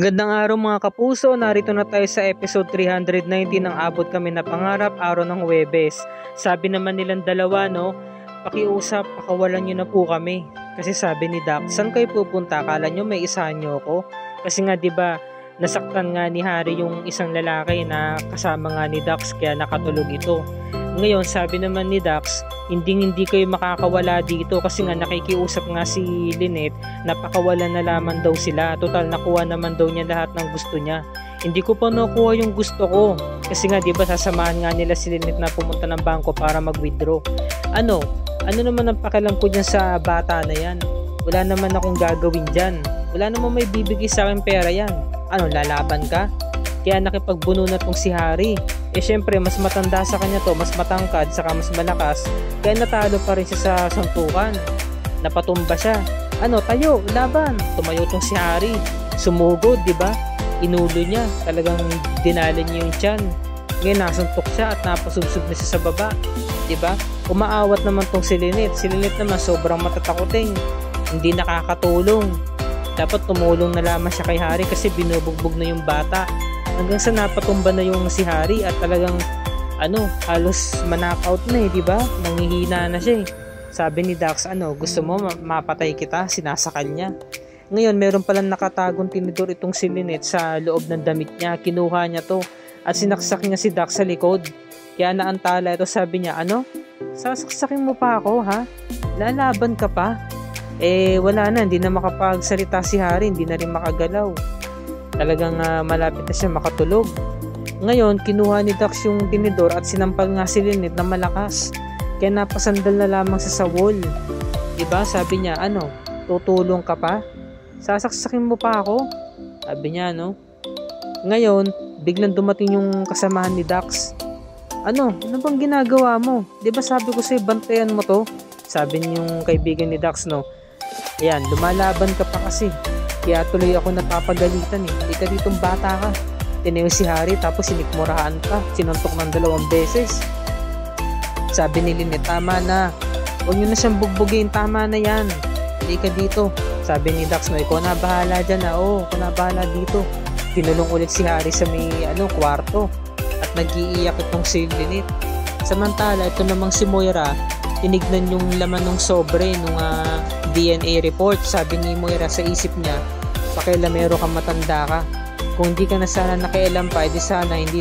Magandang araw mga kapuso, narito na tayo sa episode 319 ng Abot Kami na Pangarap, araw ng Huwebes. Sabi naman nilang dalawa, pakiusap, pakawalan nyo na po kami. Kasi sabi ni Doc, saan kayo pupunta? Akala nyo may isahan nyo ako? Kasi nga 'di ba, nasaktan nga ni Harry yung isang lalaki na kasama nga ni Dax kaya nakatulog ito. Ngayon sabi naman ni Dax, hindi kayo makakawala dito kasi nga nakikiusap nga si Lynette na pakawalan na lamang daw sila. Total nakuha naman daw niya lahat ng gusto niya. Hindi ko pa nakuha yung gusto ko kasi nga 'di ba sasamahan nga nila si Lynette na pumunta ng bangko para mag-withdraw. Ano naman ang pakialam ko diyan sa bata na yan? Wala naman akong gagawin diyan. Wala naman may bibigay sa akin pera yan. Lalaban ka? Kaya nakipagbuno na tong si Harry. Syempre mas matanda sa kanya to, mas matangkad, saka mas malakas. Kaya natalo pa rin siya sa suntukan. Napatumba siya. Tayo, laban. Tumayo tong si Harry. Sumugod, di ba? Inulo niya. Talagang dinala niya yung tiyan. Ngayon nasuntok siya at napasubsog na siya sa baba. Di ba? Umaawat naman tong si Lynette. Si Lynette naman sobrang matatakoting. Hindi nakakatulong. Dapat tumulong na lamang siya kay Harry kasi binubugbog na yung bata. Hanggang sa napatumba na yung si Harry at talagang halos manakaut na di ba? Nangihina na siya. Sabi ni Dax, gusto mo mapatay kita? Sinasakal niya. Ngayon, meron palang nakatagong tinidor itong si Lynette sa loob ng damit niya. Kinuha niya to at sinaksak niya si Dax sa likod. Kaya naantala ito, sabi niya, sasaksakin mo pa ako ha? Lalaban ka pa? Wala na, hindi na makapagsalita si Harry, hindi na rin makagalaw. Talagang malapit na siya makatulog. Ngayon, kinuha ni Dax yung tinidor at sinampal nga si Lynette na malakas. Kaya napasandal na lamang sa wall. Diba? Sabi niya, tutulong ka pa? Sasaksakin mo pa ako? Sabi niya, Ngayon, biglang dumating yung kasamahan ni Dax. Ano bang ginagawa mo? Diba sabi ko sa'yo, bantayan mo to? Sabi niyong kaibigan ni Dax, Ayan, lumalaban ka pa kasi. Kaya tuloy ako napapagalitan Hindi ka ditong bata ka. Tinayo si Harry tapos sinikmurahan pa. Sinuntok ng 2 beses. Sabi ni Lynette, tama na. Huwag nyo na siyang bugbugin. Tama na yan. Hindi ka dito. Sabi ni Dax, ikaw na bahala dyan Oo, ikaw na bahala dito. Tinulong ulit si Harry sa may kwarto. At nag-iiyak itong si Lynette. Samantala, ito namang si Moira, tinignan yung laman ng sobre nung DNA report. Sabi ni Moira sa isip niya, pakialamero ka, matanda ka. Kung hindi ka na sana nakialam pa, hindi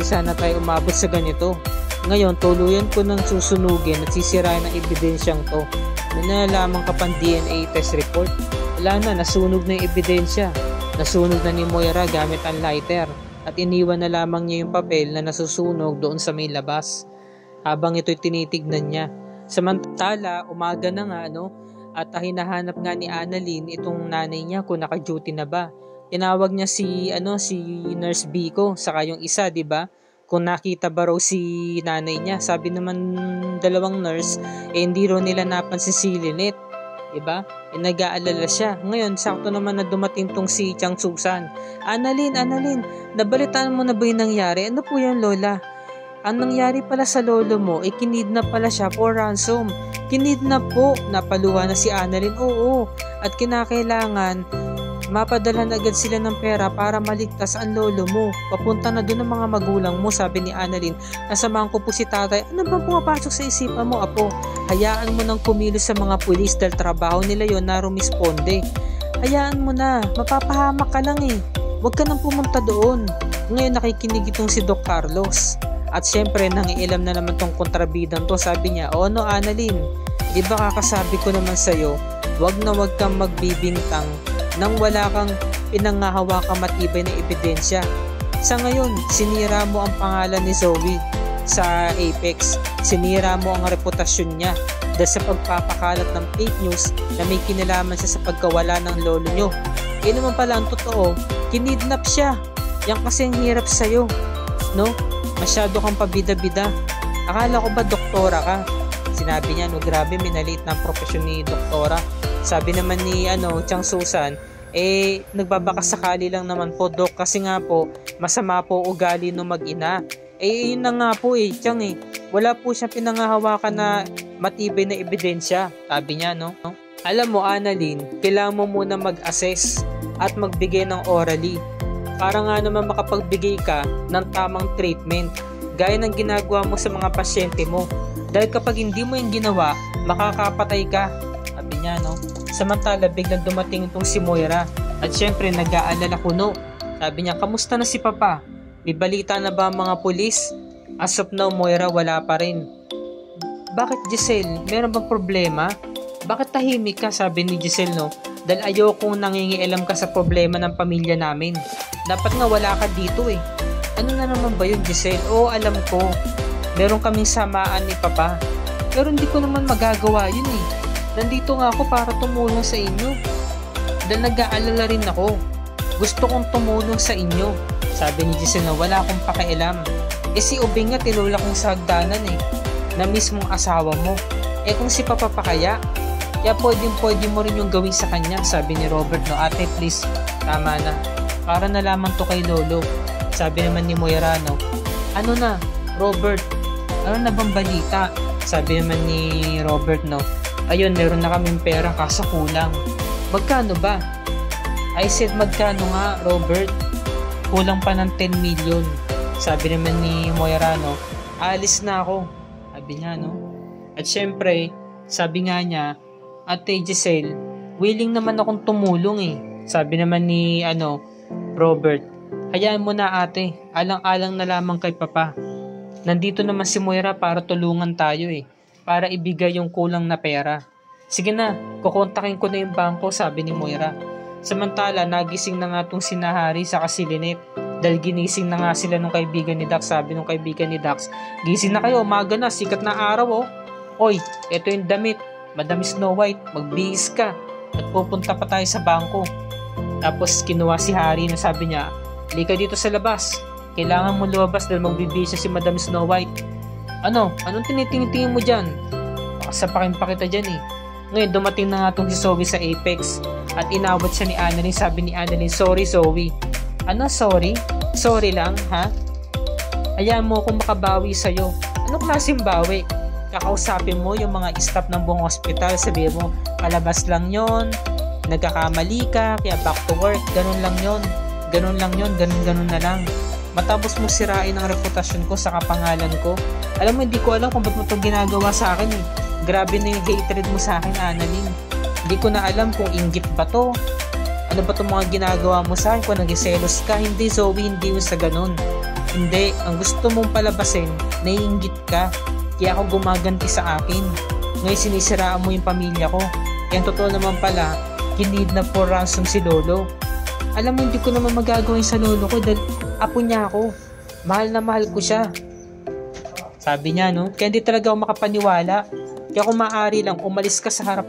sana tayo umabot sa ganito. Ngayon, tuluyan ko nang susunugin at sisirain ang ebidensyang to. May nalaman ka pang DNA test report. Wala na, nasunog na yung ebidensya. Nasunog na ni Moira gamit ang lighter. At iniwan na lamang niya yung papel na nasusunog doon sa may labas. Habang ito'y tinitignan niya. Samantala, umaga na nga, at hinahanap nga ni Annalyn itong nanay niya kung naka-duty na ba. Tinawag niya si Nurse Biko, saka yung isa, 'di ba? Kung nakita ba raw si nanay niya. Sabi naman 2 nurse, hindi raw nila napansin si Lynette, 'di ba? Nag-aalala siya. Ngayon, sakto naman na dumating tong si Chang Susan. Annalyn, nabalitaan mo na ba yung nangyari? Ano po yan, Lola? Ang nangyari pala sa lolo mo, kinidnap pala siya for ransom. Kinidnap po, napaluha na si Annalyn. Oo, at kinakailangan mapadalhan agad sila ng pera para maligtas ang lolo mo. Papunta na doon ang mga magulang mo, sabi ni Annalyn. Nasamahan ko po si tatay. Ano bang pumapasok sa isipan mo, apo? Hayaan mo nang kumilos sa mga pulis dahil trabaho nila yon na rumisponde. Hayaan mo na, mapapahamak ka lang Huwag ka nang pumunta doon. Ngayon nakikinig itong si Doc Carlos. At syempre, nangiilam na naman tong kontrabidang to. Sabi niya, Annalyn, di ba kakasabi ko naman sa'yo, wag kang magbibintang nang wala kang pinangahawakang matibay na ebidensya. Sa ngayon, sinira mo ang pangalan ni Zoe sa Apex. Sinira mo ang reputasyon niya dahil sa pagpapakalat ng fake news na may kinalaman siya sa pagkawala ng lolo nyo. Naman pala ang totoo, kinidnap siya. Yan kasi ang hirap sa'yo, Masyado kang pabida-bida. Akala ko ba doktora ka? Sinabi niya, grabe, minaliit na profesyon ni doktora. Sabi naman ni Chang Susan, nagbabakas sakali lang naman po, Dok, kasi nga po, masama po ugali ng mag-ina. Yun na nga po Chang wala po siya pinangahawakan na matibay na ebidensya. Sabi niya, Alam mo, Annalyn, kailangan mo muna mag-assess at magbigay ng orally. para nga naman makapagbigay ka ng tamang treatment gaya ng ginagawa mo sa mga pasyente mo. Dahil kapag hindi mo yung ginawa, makakapatay ka. Sabi niya, no? Samantala, biglang dumating itong si Moira. At syempre, nag-aalala kuno. Sabi niya, kamusta na si Papa? May balita na ba ang mga pulis? As of now, Moira, wala pa rin. Bakit, Giselle? Meron bang problema? Bakit tahimik ka? Sabi ni Giselle, no? Dahil ayokong nangingialam ka sa problema ng pamilya namin. Dapat nga wala ka dito eh. Ano na naman ba yun, Giselle? Oo, alam ko. Meron kaming samaan ni Papa. Pero hindi ko naman magagawa yun eh. Nandito nga ako para tumulong sa inyo. Dahil nag-aalala rin ako. Gusto kong tumulong sa inyo. Sabi ni Giselle na wala akong pakialam. Eh si Ubing nga tinulak kong sa hagdanan eh. Na mismong asawa mo. Eh kung si Papa pa kaya pwede mo rin yung gawin sa kanya. Sabi ni Robert, no? Ate please, tama na. Para nalaman to kay Lolo. Sabi naman ni Moira, no? Ano na, Robert? Ano na bang balita? Sabi naman ni Robert, no? Ayun, meron na kaming pera kaso kulang. Magkano ba? I said, magkano nga, Robert? Kulang pa ng 10 million. Sabi naman ni Moira, no? Alis na ako. Sabi niya, no? At syempre, sabi nga niya, Ate Giselle, willing naman akong tumulong eh. Sabi naman ni, Robert, hayaan mo na ate, alang-alang na lamang kay Papa. Nandito naman si Moira para tulungan tayo eh. Para ibigay yung kulang na pera. Sige na, kukontakin ko na yung bangko, sabi ni Moira. Samantala, nagising na nga tong sinahari sa kasilinit. Dahil ginising na nga sila nung kaibigan ni Dax. Sabi nung kaibigan ni Dax, gising na kayo, umaga na, sikat na araw oh. Oy, eto yung damit, Madam Snow White, magbihis ka. At pupunta pa tayo sa bangko. Tapos kinuha si Harry na sabi niya, halika dito sa labas. Kailangan mo lumabas dahil magbibihis si Madam Snow White. Anong tinitingin mo dyan? Makasapakin pa kita dyan eh. Ngayon dumating na nga itong si Zoe sa Apex at inawat siya ni Annalyn. Sabi ni Annalyn, sorry Zoe. Ano sorry? Sorry lang ha? Hayaan mo akong makabawi sa'yo. Anong klaseng bawi? Kakausapin mo yung mga staff ng buong hospital. Sabihin mo, palabas lang yon, nagkakamali ka, kaya back to work. Ganun lang yon, ganun na lang. Matapos mo sirain ang reputasyon ko sa kapangalan ko. Alam mo, hindi ko alam kung ba't mo itong ginagawa sa akin eh. Grabe na yung hatred mo sa akin, Annalyn. Hindi ko na alam kung inggit ba to. Ano ba itong mga ginagawa mo sa akin? Kung nagiselos ka? Hindi, Zoe, hindi yun sa ganun. Hindi, ang gusto mong palabasin, naiinggit ka. Kaya ako gumaganti sa akin. Ngayon sinisiraan mo yung pamilya ko. Kaya totoo naman pala, kinidnap for ransom si Lolo. Alam mo, hindi ko naman magagawin sa Lolo ko dahil apo niya ako. Mahal na mahal ko siya. Sabi niya, no? Kaya hindi talaga ako makapaniwala. Kaya kung maaari lang, umalis ka sa harap